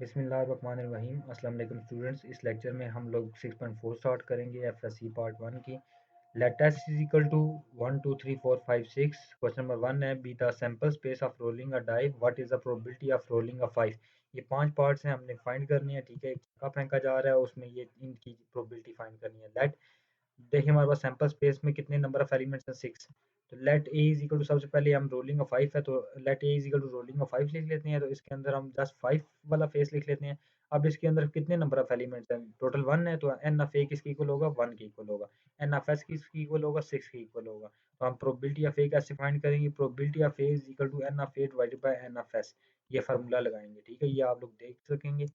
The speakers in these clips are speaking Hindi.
बिस्मिल्लाहिर्रहमानिर्रहीम। अस्सलाम वालेकुम स्टूडेंट्स। इस लेक्चर में हम लोग 6.4 स्टार्ट करेंगे एफएससी पार्ट 1 की। Let S is equal to 1 2 3 4 5 6। Question number 1 है, be the sample space of rolling a die, what is the probability of rolling a 5। ये 5 पार्ट्स हैं, हमने फाइंड करनी है। ठीक है, एक चक्का फेंका जा रहा है, उसमें ये इनकी प्रोबेबिलिटी फाइंड करनी है। लेट देखिए हमारे पास सैंपल स्पेस में कितने नंबर ऑफ एलिमेंट्स हैं, 6। तो let A is equal to, सबसे पहले हम रोलिंग ऑफ 5 है तो let A is equal to rolling of 5 लिख लेते हैं। तो इसके अंदर हम जस्ट 5 वाला फेस लिख लेते हैं। अब इसके अंदर कितने नंबर ऑफ एलिमेंट्स हैं, टोटल 1 है, तो एन ऑफ ए किसकी इक्वल होगा, 1 के इक्वल होगा। एन ऑफ एस किसकी इक्वल होगा, 6 के इक्वल होगा। तो हम प्रोबेबिलिटी ऑफ ए कैसे फाइंड करेंगे, probability of A is equal to N of A divided by N of S. ये फार्मूला लगाएंगे। ठीक है, ये आप लोग देख सकेंगे,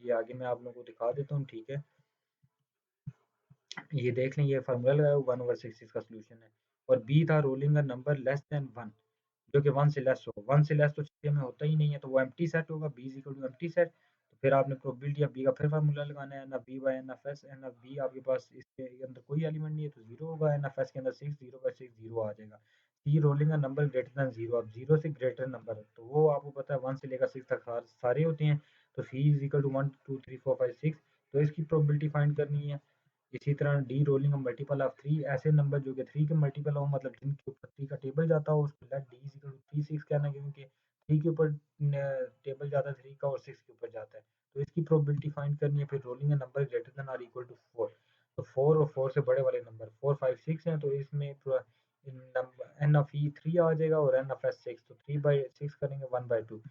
ये आगे मैं आप लोगों को दिखा देता हूँ। ठीक है, ये देख लें, ये फार्मूला लगाया 1/6 इसका सोल्यूशन है। और बी था rolling a number less than 1, जो कि 1 से लेस हो। 1 से लेस तो छः में होता ही नहीं है, तो वो एम्प्टी सेट होगा। B is equal to empty set. तो फिर आपने प्रोबेबिलिटी ऑफ बी का फिर फार्मूला लगाना है, N of B by N of S. N of B आपके पास इसके अंदर कोई एलिमेंट नहीं है तो जीरो होगा। एन ऑफ एस के अंदर 6, 0/6 जीरो आ जाएगा। C rolling a number greater than zero, अब जीरो से ग्रेटर नंबर तो वो आपको पता है 1 से लेकर 6 तक सारे होते हैं। तो सी इज इक्वल टू 1 2 3 4 5 6। तो इसकी प्रोबेबिलिटी फाइंड करनी है। इसी तरह डी रोलिंग मल्टीपल ऑफ 3, ऐसे नंबर जो कि 3 के मल्टीपल हो, मतलब जिनके ऊपर 3 का टेबल जाता हो, उसको let D is equal to 3 6 कहना है, क्योंकि 3 के ऊपर टेबल जाता है 3 का और 6 के ऊपर जाता है। तो इसकी प्रोबेबिलिटी फाइंड करनी है। फिर रोलिंग नंबर ग्रेटर देन और इक्वल टू 4। तो 4 और 4 से बड़े वाले नंबर 4 5 6 हैं, तो इसमें एन ऑफ ई 3 आ जाएगा और एन ऑफ एस 6। तो 3/6 करेंगे 1/2।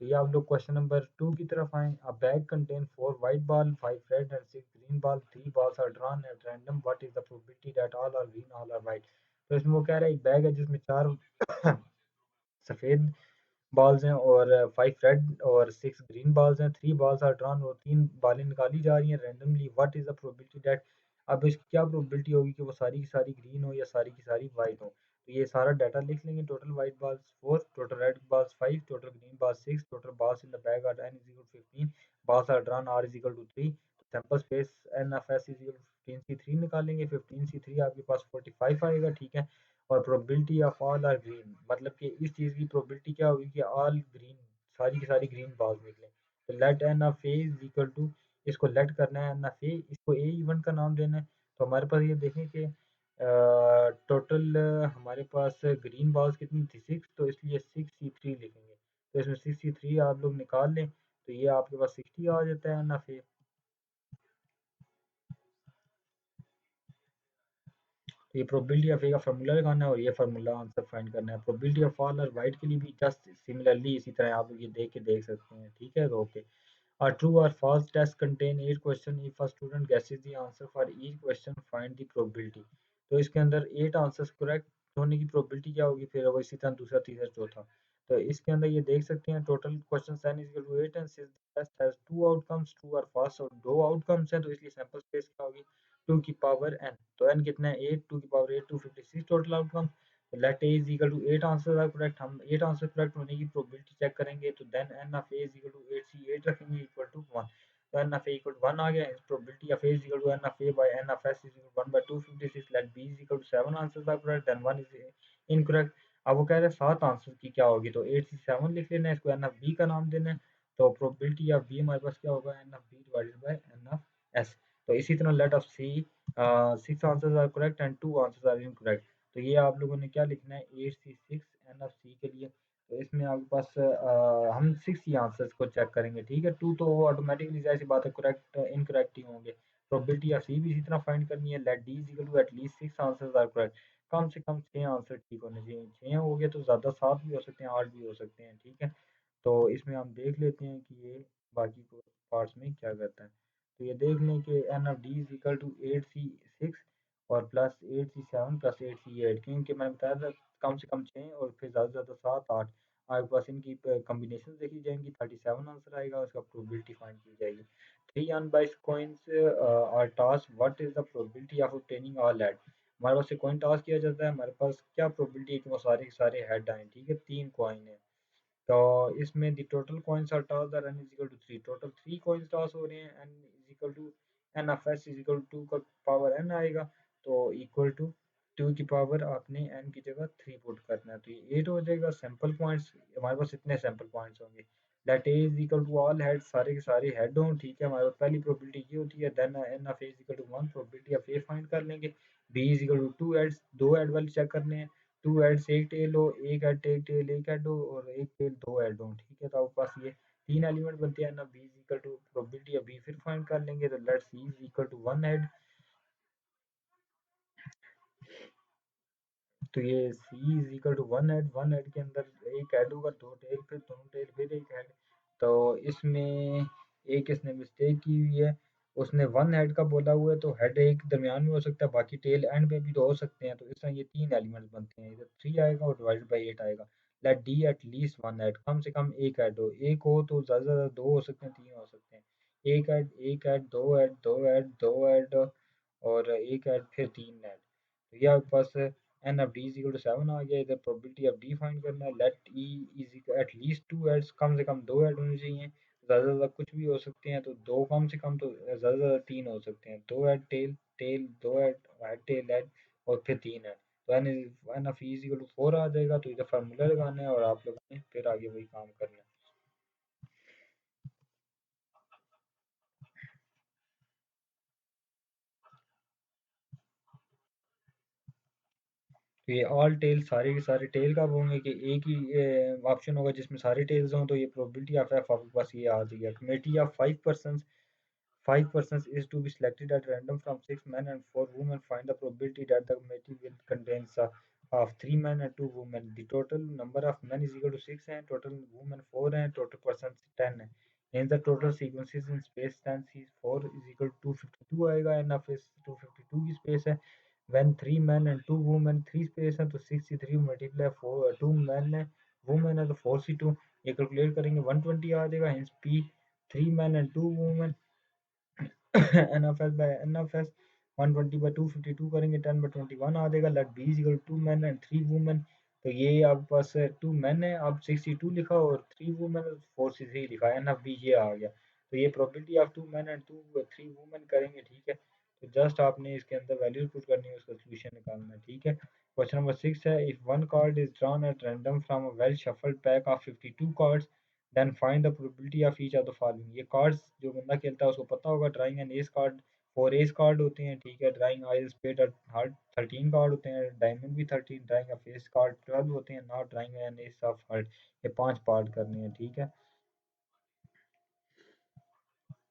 तो ये आप लोग क्वेश्चन नंबर 2 की तरफ आए। अ bag contain 4 white ball, 5 red and 6 green ball, 3 balls are drawn at random, what is the probability that all are green, all are white। तो इसमें वो कह रहा है एक बैग है जिसमें 4 सफेद बॉल्स हैं और 5 रेड और 6 ग्रीन बॉल्स हैं। 3 बॉल्स आर ड्रॉन, और 3 बॉलें निकाली जा रही हैं randomly, what is the probability that. अब इसकी क्या प्रोबेबिलिटी होगी कि वो सारी की सारी ग्रीन हो या सारी की सारी वाइट हो। तो ये सारा डाटा लिख लेंगे। Total white balls 4, total red balls 5, total green balls 6, total balls in the bag are n is equal to 15, balls are drawn r is equal to 3। Sample space n of s is equal to 15c3 निकालेंगे। 15c3 आपके पास 45 आएगा। ठीक है, और probability of all are green, मतलब कि इस चीज़ की प्रोबेबिलिटी क्या होगी कि ऑल ग्रीन, सारी की सारी ग्रीन बॉल्स निकलें। तो let N of A is equal to, इसको लेट करना है एन ऑफ ए, इसको ए इवन का नाम देना है। तो हमारे पास ये देखें कि टोटल हमारे पास ग्रीन बॉल्स कितनी थी, 6, तो इसलिए 6c3 लिखेंगे। तो इसमें 6c3 आप लोग निकाल लें, तो ये आपके पास 60 आ जाता है एन ऑफ ए। तो ये प्रोबेबिलिटी ऑफ ए का फार्मूला लगाना है और ये फार्मूला आंसर फाइंड करना है। प्रोबेबिलिटी ऑफ ऑल और वाइट के लिए भी जस्ट सिमिलरली इसी तरह आप लोग ये देख के देख सकते हैं। ठीक है, okay. A true or false test contain 8 question. If a student guesses the answer for each question, find the probability। तो इसके अंदर 8 आंसर्स करेक्ट होने की प्रोबेबिलिटी क्या होगी, फिर वो इसी तरह दूसरा तीसरा चौथा। तो इसके अंदर ये देख सकते हैं total question n is equal to 8 and since the test has 2 outcomes, true और फॉल्स, और दो आउटकम्स हैं, तो इसलिए सैंपल स्पेस क्या होगी, 2 की पावर n। तो n कितना है, 8, 2 की power 8, 256 total outcome. Let A is equal to 8 answer are correct. हम 8 आंसर करेक्ट होने की प्रोबेबिलिटी चेक करेंगे। तो then N of A is equal to 8 C 8 रखेंगे इक्वल टू 1। तो N of A equal to 1 आ गया। Probability of A is equal to N of A by N of S is equal to 1/256। Let B is equal to 7 answers are correct, then 1 is incorrect. अब वो कह रहे हैं 7 आंसर की क्या होगी, तो 8 से 7 लिख लेना है, इसको एन ऑफ बी का नाम देना है। तो प्रोबेबिलिटी ऑफ बी हमारे पास क्या होगा, N of B divided by N of S. तो इसी तरह let of C 6 answers are correct and 2 answers are incorrect. तो ये आप लोगों ने क्या लिखना है, 8c6 एन ऑफ सी के लिए। तो इसमें आपके पास हम 6 ही आंसर्स को चेक करेंगे। ठीक है, 2 तो ऑटोमेटिकली जैसी बात है करेक्ट इनकरेक्ट ही होंगे। प्रोबेबिलिटी ऑफ सी भी इसी तरह फाइंड करनी है। Let D is equal to at least 6 answers are correct. कम से कम 6 आंसर ठीक होने चाहिए। 6 हो गए तो ज़्यादा, 7 भी हो सकते हैं, 8 भी हो सकते हैं। ठीक है, तो इसमें हम देख लेते हैं कि ये बाकी पार्ट्स में क्या करता है। तो ये देख लें कि N of D is equal to 8c6 और प्लस 8c7 प्लस 8c8, क्योंकि मैंने बताया था कम से कम 6 और फिर ज़्यादा से ज़्यादा 7 8 आपके पास इनकी कम्बिनेशन देखी जाएंगी। 37 आंसर आएगा, उसका प्रोबेबिलिटी फाइंड की जाएगी। 3 unbiased coins are toss, what is the probability of obtaining all head. हमारे पास से कॉइन टॉस किया जाता है, हमारे पास क्या प्रोबेबिलिटी है कि वो सारे के सारे हेड आए। ठीक है, 3 कॉइन है। तो इसमें the total coins are toss the n is equal to 3, टोटल 3 कॉइन्स टॉस हो रहे हैं। n is equal to n of s is equal to 2 का पावर n आएगा, तो इक्वल टू 2 की पावर आपने n की जगह 3 पुट करना है, तो ये 8 हो जाएगा। सैंपल पॉइंट्स हमारे पास इतने सैंपल पॉइंट्स होंगे, let A is equal to all head, सारे के सारे हेड हों, ठीक है। हमारे पास पहली प्रोबेबिलिटी ये होती है। Then N of A is equal to 1, probability of A find कर लेंगे। B is equal to 2 heads, 2 head वाले चेक करने हैं। 2 हेड्स एक टेल हो, एक हेड एक टेल एक हेड हो, और एक टेल दो हेड हो, ठीक है। तो आपके पास ये तीन एलिमेंट बनते हैं ना। B is equal to probability of B फिर फाइंड कर लेंगे। तो let C is equal to 1 head. तो ये C is equal to 1 head, 1 head के अंदर एक हेड होगा, दो टेल, फिर दोनों टेल, फिर एक हेड। तो इसमें एक इसने मिस्टेक की हुई है, उसने 1 हेड का बोला हुआ है, तो हेड एक दरमियान में हो सकता है, बाकी टेल एंड पे भी तो हो सकते हैं। तो इस तरह ये तीन एलिमेंट्स बनते हैं, इधर 3 आएगा और डिवाइडेड बाई 8 आएगा। Let D at least 1 head, कम से कम एक हेड हो, एक हो तो ज़्यादा से ज़्यादा दो हो सकते हैं, तीन हो सकते हैं। एक हेड, एक हेड, दो हेड, दो हेड, दो हेड, और एक हेड, फिर तीन हेड। तो ये आपके पास n of D is equal to 7 आ गया। इधर प्रोबेबिलिटी ऑफ डी फाइंड करना है। Let E is at least 2 heads, कम से कम दो हेड होने चाहिए, ज़्यादा से ज़्यादा कुछ भी हो सकते हैं। तो दो कम से कम, तो ज़्यादा से ज़्यादा तीन हो सकते हैं। दो हेड टेल, टेल दो हेड, हेड टेल हेड, और फिर तीन हेड। तो N of E is equal to 4 आ जाएगा। तो इधर फार्मूला लगाना है और आप लोगों ने फिर आगे वही काम करना है। तो ये ऑल टेल, सारे के सारे टेल कब होंगे कि एक ही ऑप्शन होगा जिसमें सारे टेल्स हों। तो ये प्रोबेबिलिटी ऑफ एफ आपके पास ये आ जाएगी। Committee of 5 Five persons is to be selected at random from 6 men and 4 women. Find the probability that the committee will contains of 3 men and 2 women. The total number of men is equal to 6 and total women 4 and total persons 10 है। Hence the total sequences in space time is 4 is equal to 252 आएगा। n of is 252 की space है। When 3 men and 2 women, 3 space है तो 63 multiply 4 2 men है, women है तो 4c2, ये कैलकुलेट करेंगे 120 आ जाएगा। Hence P 3 men and 2 women NFS by NFS 120 by 252 करेंगे, 10 by 21 आ जाएगा। Let B is equal 2 men and 3 women। तो ये आपके पास 2 men है, आप 62 लिखा और 3 women 43 लिखा, एन एफ बी ये आ गया। तो ये probability of 2 men and 3 women करेंगे, ठीक है। तो जस्ट आपने इसके अंदर वैल्यूज पुट करनी है, उसका सोल्यूशन निकालना है, ठीक है। क्वेश्चन नंबर 6 है, if one card is drawn at random from a well shuffled pack of 52 cards, then find the probability of each of the following. ये कार्ड्स जो बंदा खेलता है उसको पता होगा, drawing and ace card, 4 ace card होते हैं, ठीक है। ड्राइंग आइज स्पेड हार्ट 13 कार्ड होते हैं, डायमंड भी 13, ड्राइंग ऑफ एस कार्ड 12 होते हैं, not drawing and S of heart, ये 5 पार्ट करने हैं, ठीक है।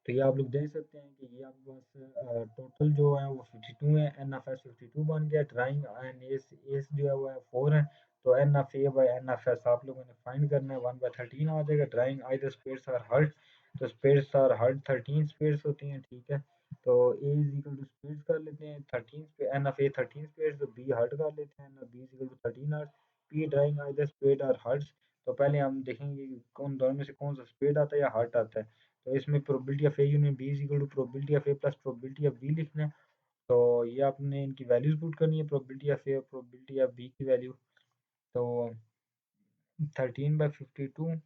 तो ये आप लोग देख सकते हैं कि ये आपके पास टोटल जो है वो 52 है, एन एफ एस 52 बन गया। ड्राइंग एंड एस एस जो है वो है 4 है। तो N of A by N of S आप लोगों ने फाइंड करना है, 1/13 आ जाएगा। Drawing either spades or heart, तो स्पेड्स आर हर्ट 13 स्पेड्स होती हैं, ठीक है। तो A is equal to spades कर लेते हैं 13, एन एफ ए 13 स्पेड्स, तो बी हर्ट कर लेते हैं ना, B is equal to 13 heart. P drawing either spade or hearts, तो पहले हम देखेंगे कि कौन दोनों में से कौन सा स्पेड आता है या हर्ट आता है। तो इसमें probability of A union B is equal to probability of A plus probability of B लिखना है। तो ये आपने इनकी वैल्यूज पुट करनी है, प्रोबेबिलिटी ऑफ ए और प्रोबेबिलिटी ऑफ बी की वैल्यू। तो 13/52।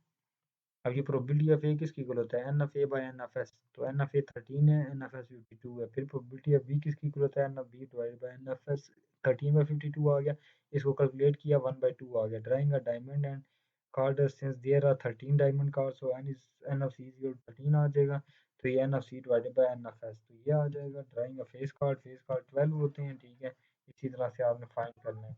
अब ये प्रोबेबिलिटी ऑफ ए किसकी इक्वल होता है, N of A by N of S. तो एन ऑफ ए 13 है, एन ऑफ एस 52 है। फिर प्रोबेबिलिटी ऑफ बी किसकी इक्वल होता है, N of B divided by N of S. 13/52 आ गया, इसको कैलकुलेट किया 1/2 आ गया। Drawing a diamond and card since there are 13 diamond card, so N of C is equal to 13 आ जाएगा। तो ये N of C divided by N of S, तो ये आ जाएगा। ड्राइंग अ फेस कार्ड 12 होते हैं, ठीक है। इसी तरह से आपने फाइंड करना है।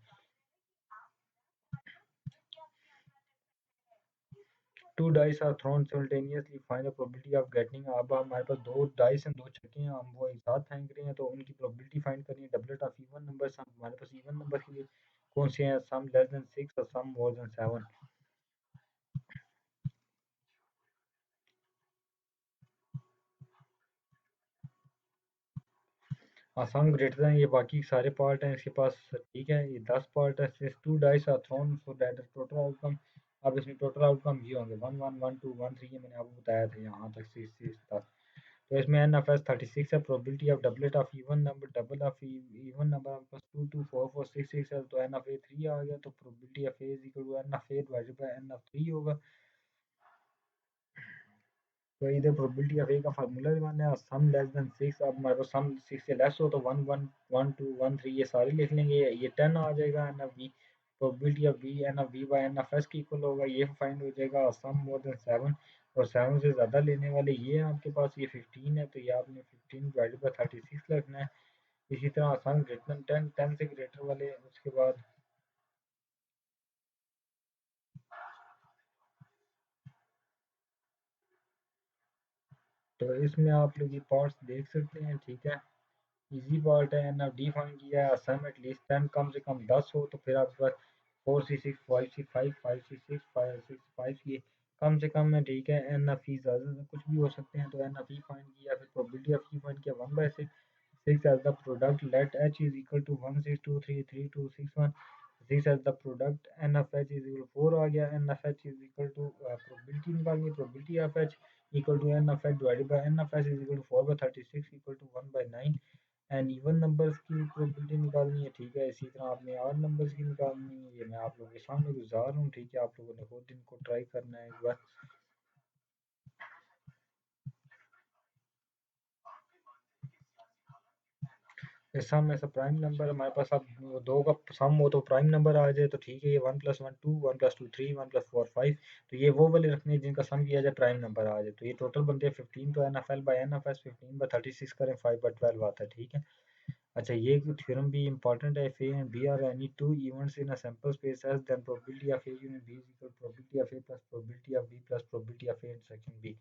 Two dice are thrown simultaneously, find the probability of getting. अब हमारे पास दो डाइस हैं, दो छक्के हैं, हम वो एक साथ फेंक रहे हैं, तो उनकी प्रोबेबिलिटी फाइंड करनी है। डबलेट ऑफ इवन नंबर, हमारे पास इवन नंबर के लिए कौन से हैं, सम लेस देन 6 और sum more than 7। Sum greater than, ये बाकी सारे पार्ट हैं इसके पास, ठीक है। ये 10 पार्ट है। सिर्फ two dice are thrown so that total outcome. अब इसमें टोटल आउटकम ये होंगे 1 1 1 2 1 3, ये मैंने आपको बताया था यहाँ तक, 6 तक। तो इसमें एन एफ एस 36 है। Probability of doublet of even number, double of even number आपके पास 2 2 4 4 6 6 है, तो एन ऑफ ए 3 आ गया। तो probability of A is equal to N of A divided by N of 3 होगा। तो इधर प्रोबेबिलिटी ऑफ ए का फार्मूला लगाना है, सम लेस देन 6। अब हमारे पास सम 6 से लेस हो तो 1 1 1 2 1 3 ये सारे लिख लेंगे, ये 10 आ जाएगा। N of B, probability of B N of B by N of S की इक्वल होगा, ये फाइंड हो जाएगा। सम मोर देन 7, और 7 से ज़्यादा लेने वाले ये हैं आपके पास, ये 15 है, तो ये आपने 15 डिवाइडेड बाय 36 रखना है। इसी तरह आसान ग्रेटर देन 10, 10 से ग्रेटर वाले उसके बाद, तो इसमें आप लोग ये पार्ट्स देख सकते हैं, ठीक है। इजी पार्ट है ना, डिफाइन किया है, असम एटलीस्ट 10 कम से कम 10 हो, तो फिर आपके पास 4 C 6 5 C 5 5 C 6 5 6 5 ये कम से कम है, ठीक है। एन एफ ई ज़्यादा कुछ भी हो सकते हैं, तो एन एफ ई फाइंड किया, फिर प्रोबेबिलिटी ऑफ ई फाइंड किया 1/6 6 as the product, let h is equal to 1 6 2 3 3 2 6 1 6 as the product, n of h is equal to 4 आ गया, n of h is equal to probability निकालनी, probability of h equal to n of h divided by n of h is equal to 4 by 36 equal to 1 by 9, and even numbers की प्रोबेबिलिटी निकालनी है, ठीक है। इसी तरह आपने आड नंबर्स की निकालनी है, ये मैं आप लोगों के सामने गुजार रहा हूँ, ठीक है। आप लोगों ने खुद इनको ट्राई करना है एक बार। सम ऐसा प्राइम नंबर हमारे पास, अब वो दो का सम हो तो प्राइम नंबर आ जाए तो ठीक है। ये 1+1 2, 1+2 3, 1+4 5, तो ये वो वाले रखने हैं जिनका सम किया जाए प्राइम नंबर आ जाए। तो ये टोटल बनते हैं 15, तो N of L by N of S 15/36 करें 5/12 आता है, ठीक है। अच्छा, ये थ्योरम भी इंपॉर्टेंट है। If A and B are any two events in a sample space S, then probability of A unit B is equal probability of A plus probability of B plus probability of A intersection B.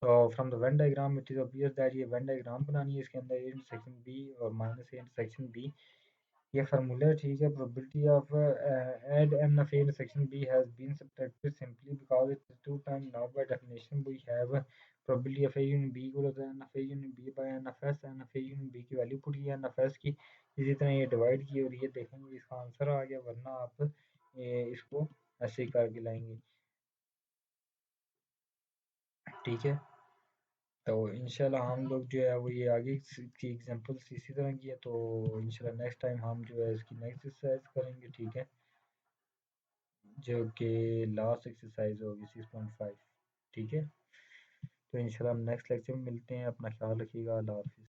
From the Venn diagram it is obvious that ये वेन डायग्राम बनानी है, इसके अंदर ए इंटरसेक्शन बी और माइनस ए इंटरसेक्शन बी, ये फार्मूला है, ठीक है। Probability of add N of A intersection B has been subtracted simply because it is two time, now by definition we have probability of A unit B equal to N of A unit B by N of S, N of A unit B की वैल्यू पुट की एन ऑफ एस की, इसी तरह ये डिवाइड की, और ये देखेंगे इसका आंसर आ गया, वरना आप इसको ऐसे ही करके लाएंगे, ठीक है। तो इंशाल्लाह हम लोग जो है वो ये आगे की एग्जांपल्स इसी तरह की है, तो इंशाल्लाह नेक्स्ट टाइम हम जो है इसकी नेक्स्ट एक्सरसाइज करेंगे, ठीक है, जो कि लास्ट एक्सरसाइज होगी 6.5, ठीक है। तो इंशाल्लाह हम नेक्स्ट लेक्चर में मिलते हैं, अपना ख्याल रखिएगा, अल्लाह हाफिज़।